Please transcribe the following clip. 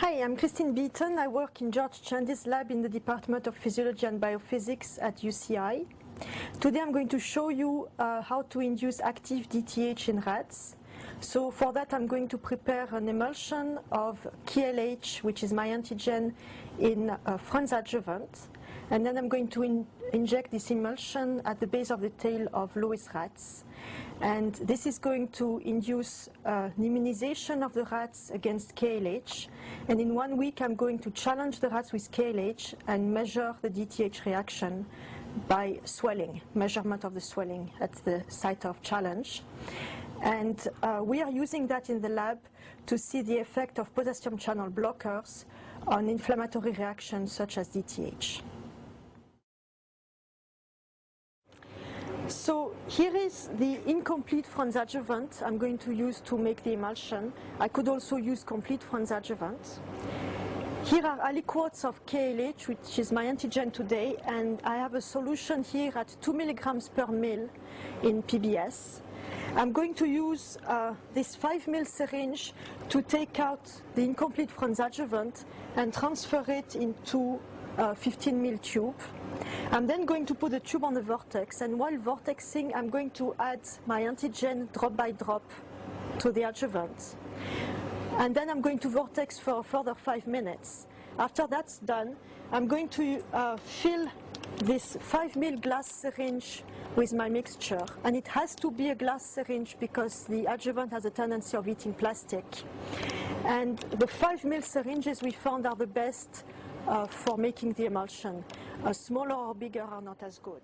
Hi, I'm Christine Beeton. I work in George Chandy's lab in the Department of Physiology and Biophysics at UCI. Today I'm going to show you how to induce active DTH in rats. So for that I'm going to prepare an emulsion of KLH, which is my antigen, in Franz adjuvant. And then I'm going to inject this emulsion at the base of the tail of Lewis rats. And this is going to induce an immunization of the rats against KLH. And in 1 week, I'm going to challenge the rats with KLH and measure the DTH reaction by swelling, measurement of the swelling at the site of challenge. And we are using that in the lab to see the effect of potassium channel blockers on inflammatory reactions such as DTH. So here is the incomplete Franz adjuvant I'm going to use to make the emulsion. I could also use complete Franz adjuvant. Here are aliquots of KLH, which is my antigen today, and I have a solution here at 2 milligrams per ml in PBS. I'm going to use this 5 ml syringe to take out the incomplete Franz adjuvant and transfer it into a 15 ml tube. I'm then going to put the tube on the vortex, and while vortexing I'm going to add my antigen drop by drop to the adjuvant. And then I'm going to vortex for a further 5 minutes. After that's done, I'm going to fill this 5 ml glass syringe with my mixture. And it has to be a glass syringe because the adjuvant has a tendency of eating plastic. And the 5 ml syringes we found are the best for making the emulsion. Smaller or bigger are not as good.